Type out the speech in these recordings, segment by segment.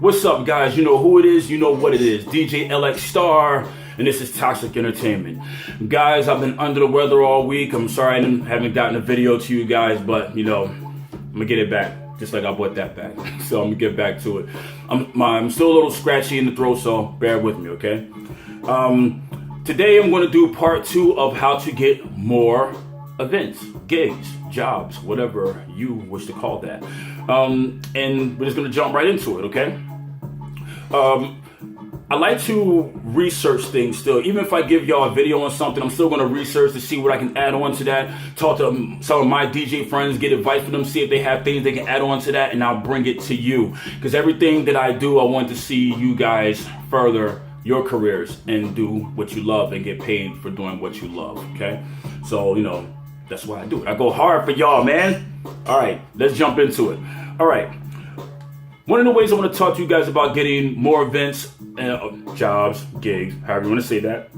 What's up, guys? You know who it is, you know what it is. DJ LX Star, and this is Toxic Entertainment. Guys, I've been under the weather all week. I'm sorry I haven't gotten a video to you guys, but you know, I'm gonna get it back, just like I brought that back. So I'm gonna get back to it. I'm still a little scratchy in the throat, so bear with me, okay? Today I'm gonna do part 2 of how to get more events, gigs, jobs, whatever you wish to call that. And we're just gonna jump right into it, okay? I like to research things still. Even if I give y'all a video on something, I'm still gonna research to see what I can add on to that. Talk to some of my DJ friends, get advice from them, see if they have things they can add on to that, and I'll bring it to you. Because everything that I do, I want to see you guys further your careers and do what you love and get paid for doing what you love, okay? So, you know, that's why I do it. I go hard for y'all, man. All right, let's jump into it. All right. One of the ways I want to talk to you guys about getting more events, jobs, gigs, however you want to say that,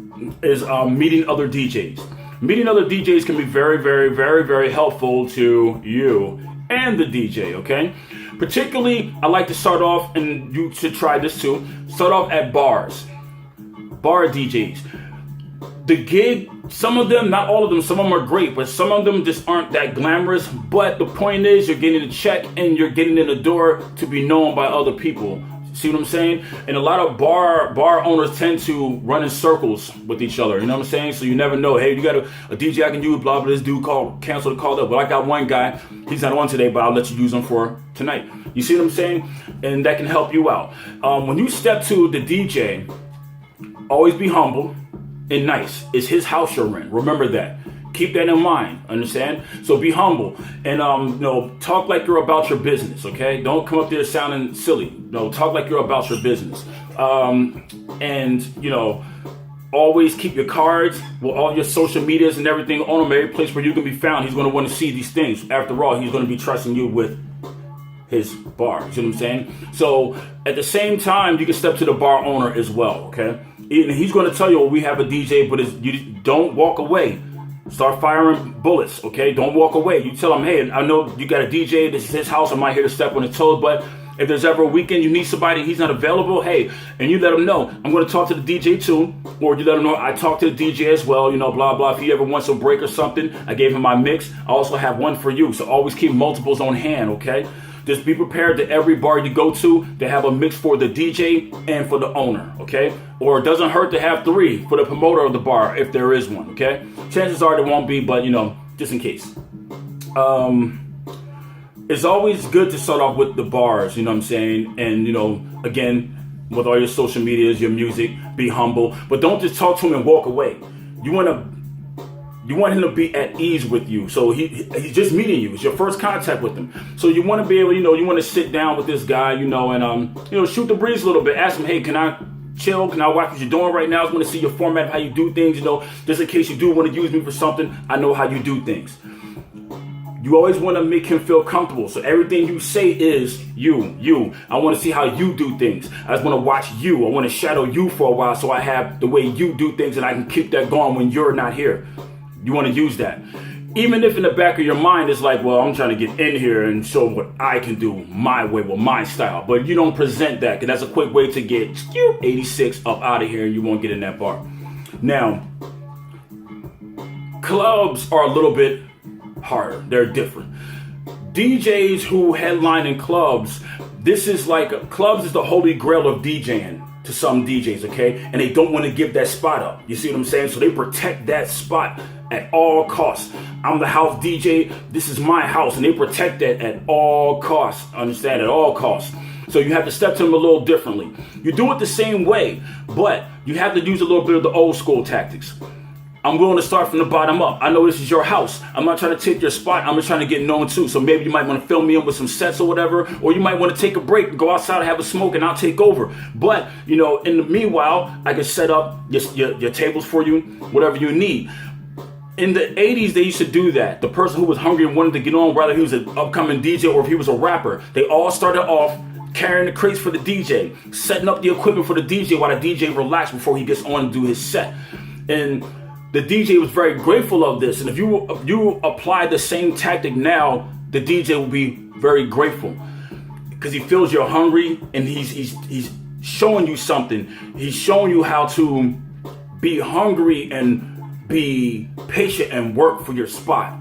is meeting other DJs. Meeting other DJs can be very, very, very, very helpful to you and the DJ, okay? Particularly, I like to start off, and you should try this too, start off at bars. Bar DJs. The gig, some of them, not all of them, some of them are great, but some of them just aren't that glamorous. But the point is, you're getting a check and you're getting in the door to be known by other people. See what I'm saying? And a lot of bar owners tend to run in circles with each other. You know what I'm saying? So you never know. Hey, you got a DJ I can use, blah, blah, this dude canceled the call up. But I got one guy, he's not on today, but I'll let you use him for tonight. You see what I'm saying? And that can help you out. When you step to the DJ, always be humble and nice. It's his house you're in. Remember that. Keep that in mind. Understand? So be humble and you know, talk like you're about your business. Okay? Don't come up there sounding silly. No, talk like you're about your business. And you know, always keep your cards with all your social medias and everything on him. Every place where you can be found, he's going to want to see these things. After all, he's going to be trusting you with his bar. You see what I'm saying? So at the same time, you can step to the bar owner as well. Okay? And he's going to tell you, well, we have a DJ, but you don't walk away. Start firing bullets, okay? Don't walk away. You tell him, hey, I know you got a DJ. This is his house. I'm not here to step on his toes, but if there's ever a weekend you need somebody and he's not available, hey, and you let him know, I'm going to talk to the DJ too, or you let him know I talked to the DJ as well, you know, blah, blah. If he ever wants a break or something, I gave him my mix. I also have one for you, so always keep multiples on hand, okay? Just be prepared that every bar you go to, they have a mix for the DJ and for the owner, okay? Or it doesn't hurt to have 3 for the promoter of the bar if there is one, okay? Chances are there won't be, but you know, just in case. It's always good to start off with the bars, you know what I'm saying? And you know, again, with all your social medias, your music, be humble, but don't just talk to him and walk away. You want him to be at ease with you. So he's just meeting you. It's your first contact with him. So you want to be able, you know, you want to sit down with this guy, you know, and you know, shoot the breeze a little bit. Ask him, hey, can I chill? Can I watch what you're doing right now? I just want to see your format of how you do things, you know, just in case you do want to use me for something. I know how you do things. You always want to make him feel comfortable. So everything you say is you. I want to see how you do things. I just want to watch you. I want to shadow you for a while so I have the way you do things and I can keep that going when you're not here. You want to use that. Even if in the back of your mind it's like, well, I'm trying to get in here and show what I can do my way with my style. But you don't present that because that's a quick way to get 86 up out of here and you won't get in that bar. Now, clubs are a little bit harder. They're different. DJs who headline in clubs, this is like, clubs is the holy grail of DJing to some DJs, okay? And they don't want to give that spot up. You see what I'm saying? So they protect that spot at all costs. I'm the house DJ. This is my house. And they protect that at all costs. Understand? At all costs. So you have to step to them a little differently. You do it the same way, but you have to use a little bit of the old school tactics. I'm willing to start from the bottom up. I know this is your house. I'm not trying to take your spot. I'm just trying to get known too. So maybe you might want to fill me in with some sets or whatever, or you might want to take a break and go outside and have a smoke and I'll take over. But, you know, in the meanwhile, I can set up your tables for you, whatever you need. In the 80s, they used to do that. The person who was hungry and wanted to get on, whether he was an upcoming DJ or if he was a rapper, they all started off carrying the crates for the DJ, setting up the equipment for the DJ while the DJ relaxed before he gets on and do his set. And the DJ was very grateful of this. And if you apply the same tactic now, the DJ will be very grateful. because he feels you're hungry, and he's showing you something. He's showing you how to be hungry and be patient and work for your spot,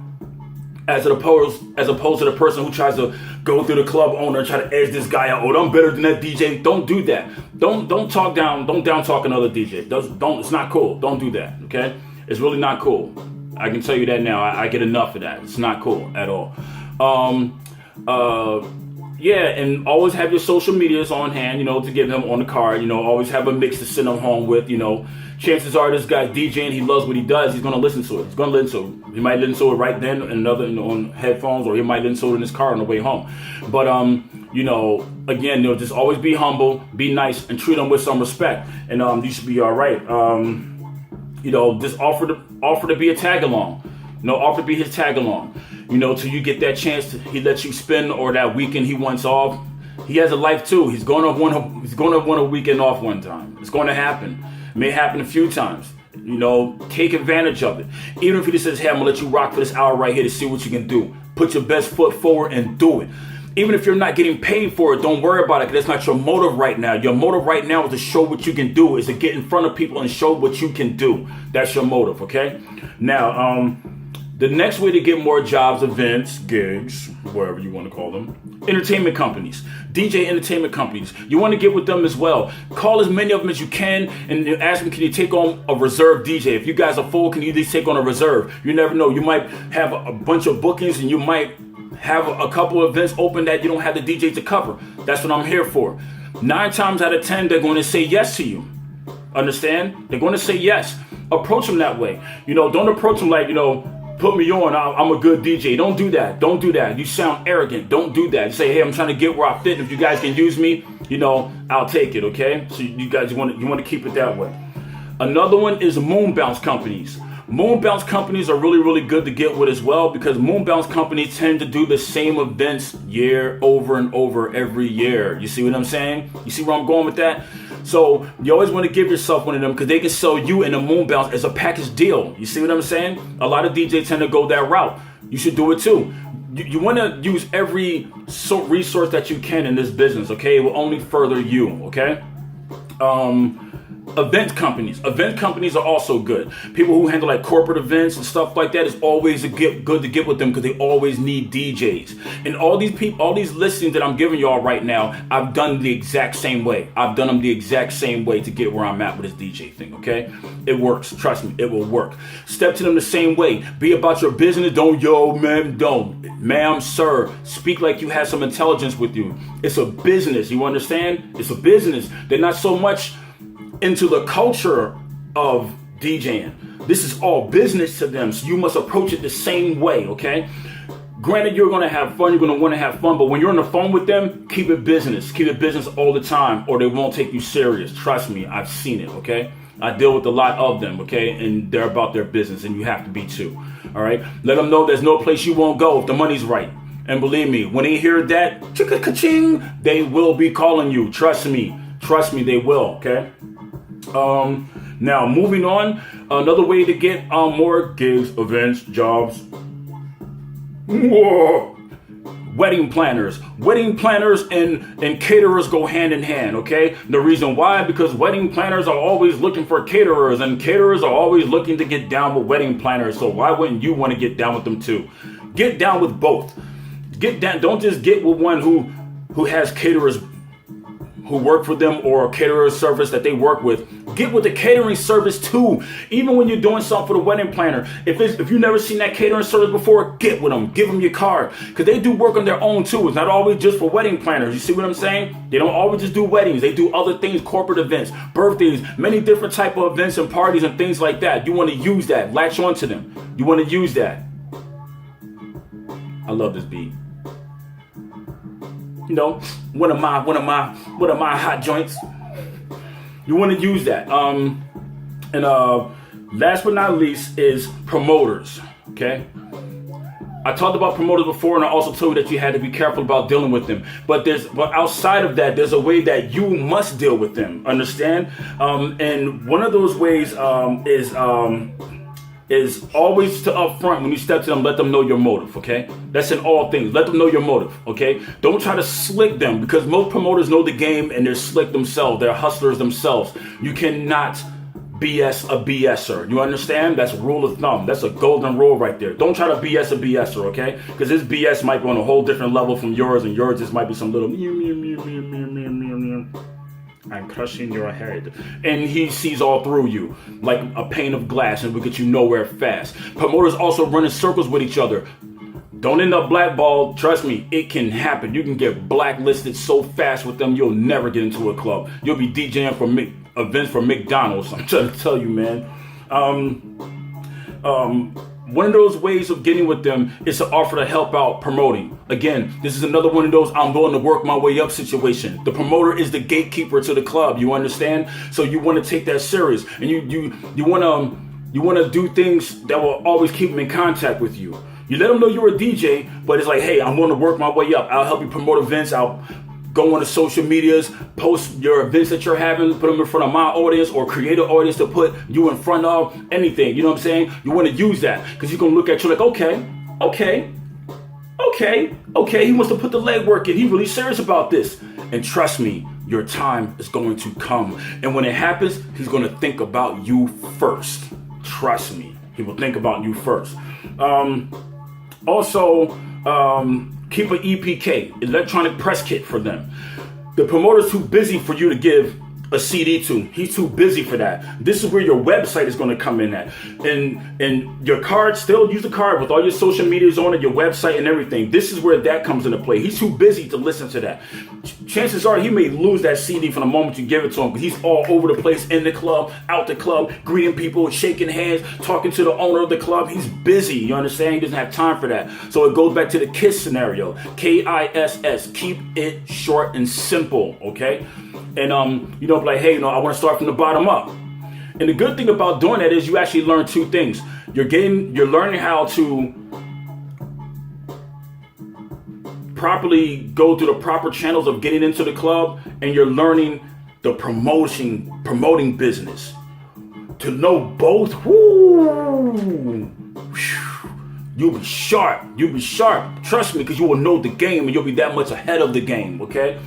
as opposed to the person who tries to go through the club owner and try to edge this guy out. Oh, I'm better than that DJ. Don't do that. Don't talk down. Don't down talk another DJ. Don't. It's not cool. Don't do that. Okay? It's really not cool. I can tell you that now. I get enough of that. It's not cool at all. Yeah, and always have your social medias on hand, to give him on the card. Always have a mix to send him home with. Chances are this guy's DJing, he loves what he does. He's gonna listen to it. He's gonna listen to it. He might listen to it right then, on headphones, or he might listen to it in his car on the way home. But again, just always be humble, be nice, and treat them with some respect, and you should be all right. Just offer to be a tag along. Offer to be his tag along. Till you get that chance he lets you spend, or that weekend he wants off. He has a life too. He's going to want a weekend off one time. It's going to happen. It may happen a few times. Take advantage of it. Even if he just says, hey, I'm gonna let you rock for this hour right here to see what you can do. Put your best foot forward and do it. Even if you're not getting paid for it, don't worry about it, because that's not your motive right now. Your motive right now is to show what you can do, is to get in front of people and show what you can do. That's your motive, okay? Now, the next way to get more jobs, events, gigs, whatever you want to call them, entertainment companies, DJ entertainment companies. You want to get with them as well. Call as many of them as you can and ask them, can you take on a reserve DJ? If you guys are full, can you at least take on a reserve? You never know. You might have a bunch of bookings, and you might have a couple of events open that you don't have the DJ to cover. That's what I'm here for. 9 times out of 10, they're going to say yes to you. Understand? They're going to say yes. Approach them that way. Don't approach them like, put me on, I'm a good DJ. Don't do that. Don't do that. You sound arrogant. Don't do that. Say, hey, I'm trying to get where I fit. If you guys can use me, I'll take it, okay? So you guys want to keep it that way. Another one is moon bounce companies. Moon bounce companies are really, really good to get with as well, because moon bounce companies tend to do the same events year over and over every year. You see what I'm saying? You see where I'm going with that? So you always want to give yourself one of them, because they can sell you in a moon bounce as a package deal. You see what I'm saying? A lot of DJs tend to go that route. You should do it too. You want to use every resource that you can in this business, okay? It will only further you, okay? Event companies are also good. People who handle like corporate events and stuff like that, is always good to get with them, because they always need DJs. And all these listings that I'm giving y'all right now, I've done the exact same way. I've done them the exact same way to get where I'm at with this DJ thing, okay? It works. Trust me, it will work. Step to them the same way. Be about your business. Don't, ma'am, sir. Speak like you have some intelligence with you. It's a business. You understand? It's a business. They're not so much into the culture of DJing. This is all business to them, so you must approach it the same way, okay? Granted, you're going to have fun, you're going to want to have fun, but when you're on the phone with them, keep it business. Keep it business all the time, or they won't take you serious. Trust me, I've seen it, okay? I deal with a lot of them, okay? And they're about their business, and you have to be too, all right? Let them know there's no place you won't go if the money's right. And believe me, when they hear that, chicka-ka-ching, they will be calling you. Trust me, they will, okay? Now moving on, another way to get more gigs, events, jobs. Whoa. Wedding planners and caterers go hand in hand, okay? The reason why, because wedding planners are always looking for caterers, and caterers are always looking to get down with wedding planners. So why wouldn't you want to get down with them too? Get down with both. Get down. Don't just get with one who has caterers who work for them, or a caterer service that they work with. Get with the catering service too. Even when you're doing something for the wedding planner, if you've never seen that catering service before, get with them. Give them your card, because they do work on their own too. It's not always just for wedding planners. You see what I'm saying? They don't always just do weddings. They do other things, corporate events, birthdays, many different type of events and parties and things like that. You want to use that. Latch on to them. You want to use that. I love this beat. One of my hot joints. You want to use that. And last but not least is promoters. Okay. I talked about promoters before, and I also told you that you had to be careful about dealing with them. But outside of that, there's a way that you must deal with them. Understand? And one of those ways is is always to up front when you step to them, let them know your motive, okay? That's in all things. Let them know your motive, okay? Don't try to slick them, because most promoters know the game and they're slick themselves. They're hustlers themselves. You cannot BS a BSer. You understand? That's a rule of thumb. That's a golden rule right there. Don't try to BS a BSer, okay? Because his BS might be on a whole different level from yours, and yours just might be some little I'm crushing your head. And he sees all through you like a pane of glass and will get you nowhere fast. Promoters also run in circles with each other. Don't end up blackballed. Trust me, it can happen. You can get blacklisted so fast with them, you'll never get into a club. You'll be DJing for events for McDonald's. I'm trying to tell you, man. One of those ways of getting with them is to offer to help out promoting. Again, this is another one of those I'm going to work my way up situation. The promoter is the gatekeeper to the club. You understand? So you want to take that serious, and you want to do things that will always keep them in contact with you. You let them know you're a DJ, but it's like, hey, I'm going to work my way up. I'll help you promote events. I'll go on the social medias, post your events that you're having, put them in front of my audience or create an audience to put you in front of, anything. You know what I'm saying? You want to use that because you're going to look at you like, okay. He wants to put the legwork in. He's really serious about this. And trust me, your time is going to come. And when it happens, he's going to think about you first. Trust me, he will think about you first. Keep an EPK, electronic press kit, for them. The promoter's too busy for you to give a CD to. He's too busy for that. This is where your website is going to come in at. And your card, still use the card with all your social medias on it, your website and everything. This is where that comes into play. He's too busy to listen to that. Chances are he may lose that CD from the moment you give it to him, because he's all over the place, in the club, out the club, greeting people, shaking hands, talking to the owner of the club. He's busy, you understand? He doesn't have time for that. So it goes back to the KISS scenario. KISS. Keep it short and simple, okay? And like, hey, I want to start from the bottom up. And the good thing about doing that is you actually learn two things. You're learning how to properly go through the proper channels of getting into the club, and you're learning the promoting business. To know both, you'll be sharp. Trust me, because you will know the game and you'll be that much ahead of the game, okay?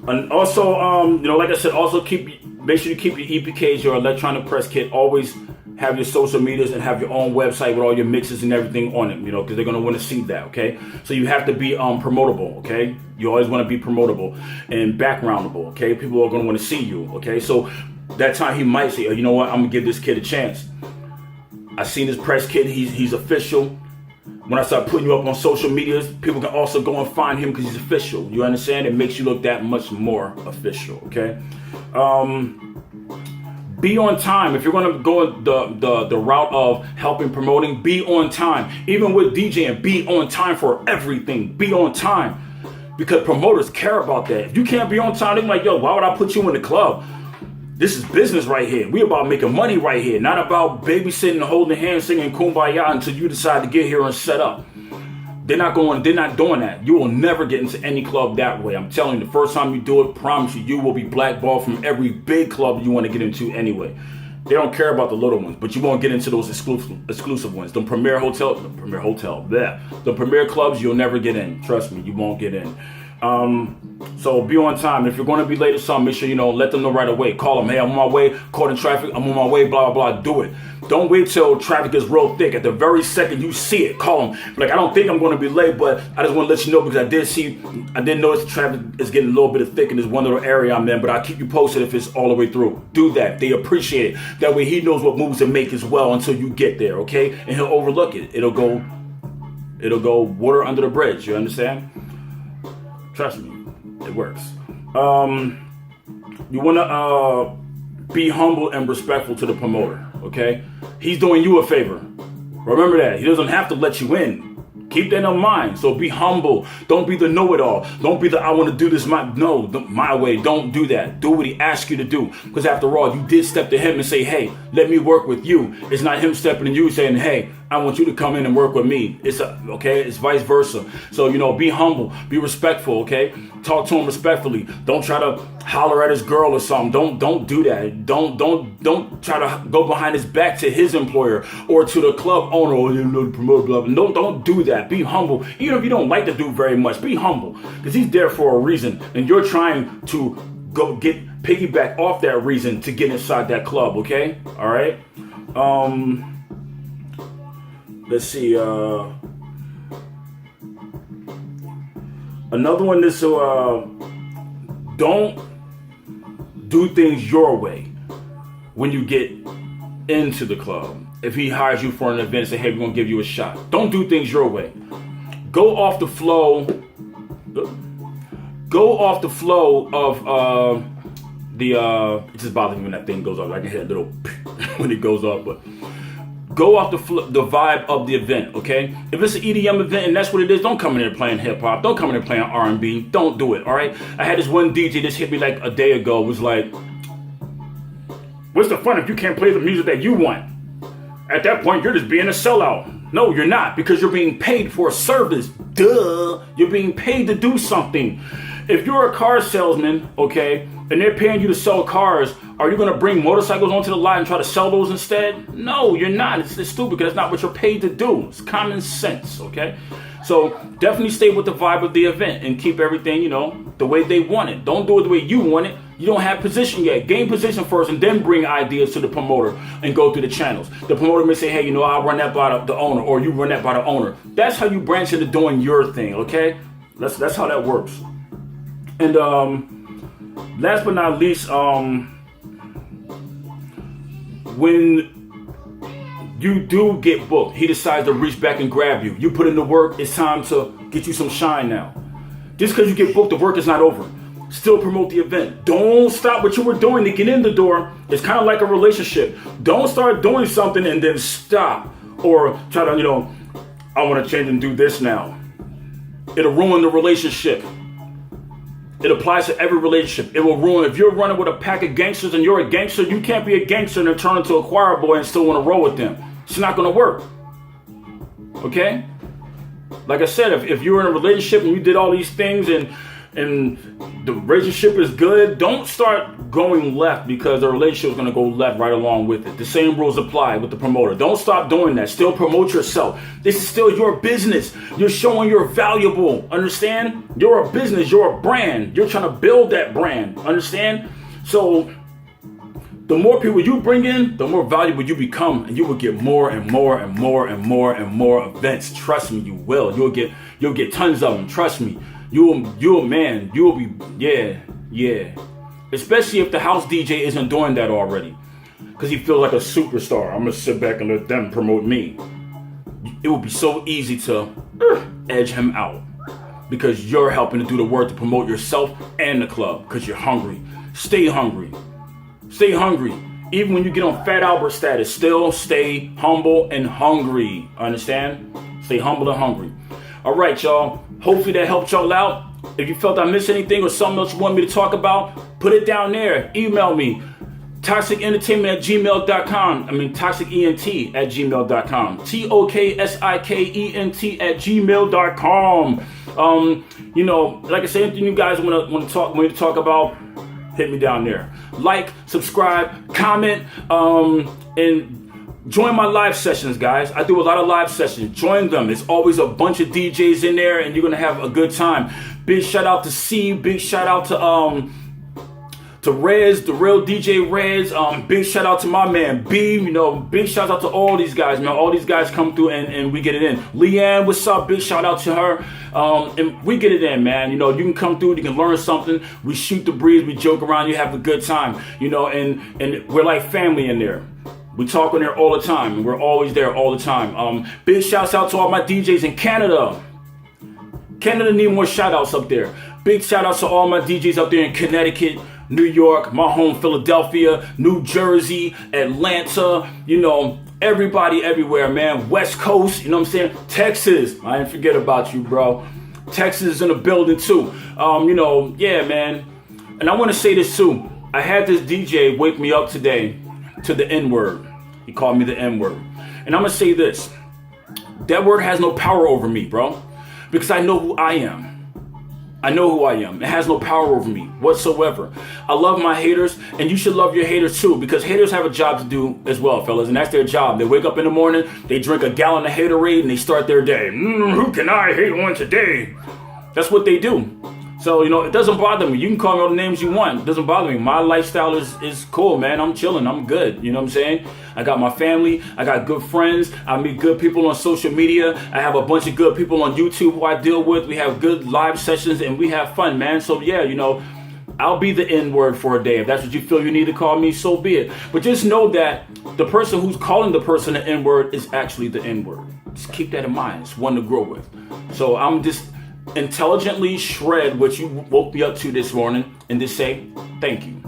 And also, like I said, also make sure you keep your EPKs, your electronic press kit. Always have your social medias and have your own website with all your mixes and everything on it, because they're going to want to see that, okay? So you have to be promotable, okay? You always want to be promotable and backgroundable, okay? People are going to want to see you, okay? So that time he might say, you know what, I'm going to give this kid a chance. I seen his press kit, he's official. When I start putting you up on social media, people can also go and find him because he's official. You understand? It makes you look that much more official, okay? Be on time. If you're going to go the route of helping promoting, be on time. Even with DJing, be on time for everything. Be on time. Because promoters care about that. If you can't be on time, they're like, yo, why would I put you in the club? This is business right here. We about making money right here, not about babysitting and holding hands, singing Kumbaya until you decide to get here and set up. They're not doing that. You will never get into any club that way. I'm telling you, the first time you do it, promise you will be blackballed from every big club you want to get into anyway. They don't care about the little ones, but you won't get into those exclusive ones. The premier clubs, you'll never get in. Trust me, you won't get in. So be on time. If you're going to be late or something, make sure let them know right away. Call them, hey, I'm on my way, caught in traffic, I'm on my way, blah, blah, blah. Do it. Don't wait till traffic is real thick. At the very second you see it, call them. Like, I don't think I'm going to be late, but I just want to let you know because I did notice the traffic is getting a little bit thick in this one little area I'm in, but I'll keep you posted if it's all the way through. Do that. They appreciate it. That way he knows what moves to make as well until you get there, okay? And he'll overlook it. It'll go water under the bridge. You understand? Trust me, it works. You want to be humble and respectful to the promoter, okay? He's doing you a favor. Remember that. He doesn't have to let you in. Keep that in mind. So be humble. Don't be the know-it-all. Don't be the I want to do this my way. Don't do that. Do what he asks you to do. Because after all, you did step to him and say, hey, let me work with you. It's not him stepping to you saying, hey, I want you to come in and work with me. Okay? It's vice versa. So, be humble, be respectful, okay? Talk to him respectfully. Don't try to holler at his girl or something. Don't do that. Don't try to go behind his back to his employer or to the club owner or the promoter, blah, blah. Don't do that. Be humble. Even if you don't like the dude very much, be humble, because he's there for a reason, and you're trying to go piggyback off that reason to get inside that club, okay? All right? Let's see. Another one is don't do things your way when you get into the club. If he hires you for an event and say, hey, we're going to give you a shot. Don't do things your way. Go off the flow. Go off the flow of it just bothers me when that thing goes off. I can hear a little when it goes off, but go off the vibe of the event, okay? If it's an EDM event and that's what it is, don't come in there playing hip hop. Don't come in there playing R&B. Don't do it, all right? I had this one DJ just hit me like a day ago. Was like, what's the fun if you can't play the music that you want? At that point, you're just being a sellout. No, you're not, because you're being paid for a service. Duh. You're being paid to do something. If you're a car salesman, okay, and they're paying you to sell cars, are you going to bring motorcycles onto the lot and try to sell those instead? No, you're not. It's stupid, because that's not what you're paid to do. It's common sense, okay? So definitely stay with the vibe of the event and keep everything, the way they want it. Don't do it the way you want it. You don't have position yet. Gain position first and then bring ideas to the promoter and go through the channels. The promoter may say, hey, I'll run that by the owner, or you run that by the owner. That's how you branch into doing your thing, okay? That's how that works. And last but not least, when you do get booked, he decides to reach back and grab you. You put in the work. It's time to get you some shine now. Just because you get booked, the work is not over. Still promote the event. Don't stop what you were doing to get in the door. It's kind of like a relationship. Don't start doing something and then stop, or try to, I want to change and do this now. It'll ruin the relationship. It applies to every relationship. It will ruin. If you're running with a pack of gangsters and you're a gangster, you can't be a gangster and then turn into a choir boy and still want to roll with them. It's not going to work. Okay? Like I said, if you're in a relationship and you did all these things and the relationship is good, don't start going left, because the relationship is going to go left right along with it. The same rules apply with the promoter. Don't stop doing that. Still promote yourself. This is still your business. You're showing you're valuable. Understand? You're a business. You're a brand. You're trying to build that brand. Understand? So the more people you bring in, the more valuable you become, and you will get more and more and more and more and more events. Trust me, you will. You'll get tons of them. Trust me. You'll be, yeah. Especially if the house DJ isn't doing that already, because he feels like a superstar. I'm going to sit back and let them promote me. It will be so easy to edge him out, because you're helping to do the work to promote yourself and the club, because you're hungry. Stay hungry. Stay hungry. Even when you get on Fat Albert status, still stay humble and hungry. Understand? Stay humble and hungry. All right, y'all. Hopefully that helped y'all out. If you felt I missed anything or something else you want me to talk about, put it down there. Email me. toxicentertainment@gmail.com. toxicent@gmail.com. toksikent@gmail.com. Like I said, anything you guys want to talk about, hit me down there. Like, subscribe, comment, and join my live sessions, guys. I do a lot of live sessions. Join them. It's always a bunch of DJs in there, and you're gonna have a good time. Big shout out to C. Big shout out to Rez, the real DJ Rez. Big shout out to my man B. Big shout out to all these guys, man. All these guys come through and we get it in. Leanne, what's up? Big shout out to her. And we get it in, man. You can come through, you can learn something. We shoot the breeze, we joke around, you have a good time. And we're like family in there. We talk on there all the time, and we're always there all the time. Big shouts out to all my DJs in Canada. Canada need more shout outs up there. Big shout outs to all my DJs up there in Connecticut, New York, my home Philadelphia, New Jersey, Atlanta, everybody everywhere, man. West Coast, you know what I'm saying? Texas, I didn't forget about you, bro. Texas is in the building too. Yeah, man. And I want to say this too. I had this DJ wake me up today to the N-word. He called me the N-word. And I'm going to say this. that word has no power over me, bro, because I know who I am. I know who I am. It has no power over me whatsoever. I love my haters, and you should love your haters too, because haters have a job to do as well, fellas, and that's their job. They wake up in the morning, they drink a gallon of haterade, and they start their day. Who can I hate on today? That's what they do. So, you know, it doesn't bother me. You can call me all the names you want. It doesn't bother me. My lifestyle is cool, man. I'm chilling. I'm good. You know what I'm saying? I got my family. I got good friends. I meet good people on social media. I have a bunch of good people on YouTube who I deal with. We have good live sessions and we have fun, man. So, yeah, you know, I'll be the N-word for a day. If that's what you feel you need to call me, so be it. But just know that the person who's calling the person the N-word is actually the N-word. Just keep that in mind. It's one to grow with. So I'm just intelligently shred what you woke me up to this morning and just say thank you.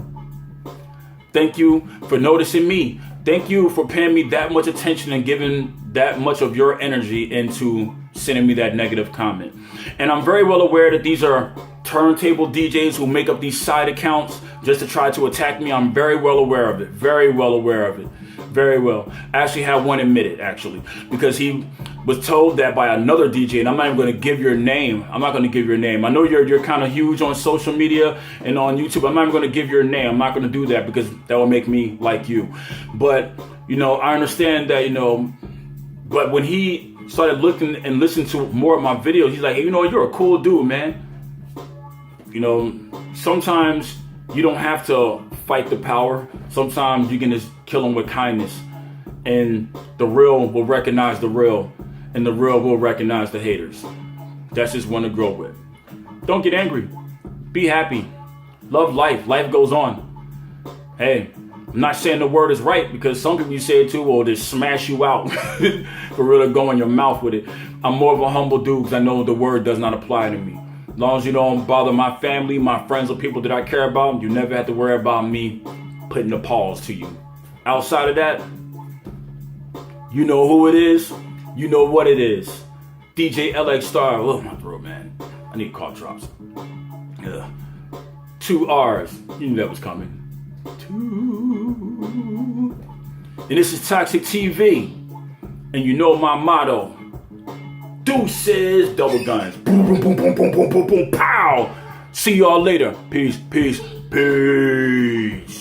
Thank you for noticing me. Thank you for paying me that much attention and giving that much of your energy into sending me that negative comment. And I'm very well aware that these are turntable DJs who make up these side accounts just to try to attack me. I'm very well aware of it. Very well aware of it. Very well. I actually had one admit it, actually, because he was told that by another DJ, and I'm not even going to give your name. I'm not going to give your name. I know you're kind of huge on social media and on YouTube. I'm not even going to give your name. I'm not going to do that because that will make me like you. But, you know, I understand that, you know, but when he started looking and listening to more of my videos, he's like, hey, you know, you're a cool dude, man. You know, sometimes you don't have to fight the power. Sometimes you can just kill them with kindness. And the real will recognize the real. And the real will recognize the haters. That's just one to grow with. Don't get angry. Be happy. Love life. Life goes on. Hey, I'm not saying the word is right, because some people you say it to will just smash you out. For real, to go in your mouth with it. I'm more of a humble dude because I know the word does not apply to me. As long as you don't bother my family, my friends, or people that I care about, you never have to worry about me putting a pause to you. Outside of that, you know who it is. You know what it is. DJ LX Star. Oh, my throat, man. I need cough drops. Yeah. 2 R's. You knew that was coming. 2. And this is Toxic TV. And you know my motto. Deuces, double guns. Boom, boom, boom, boom, boom, boom, boom, boom, pow. See y'all later. Peace, peace, peace.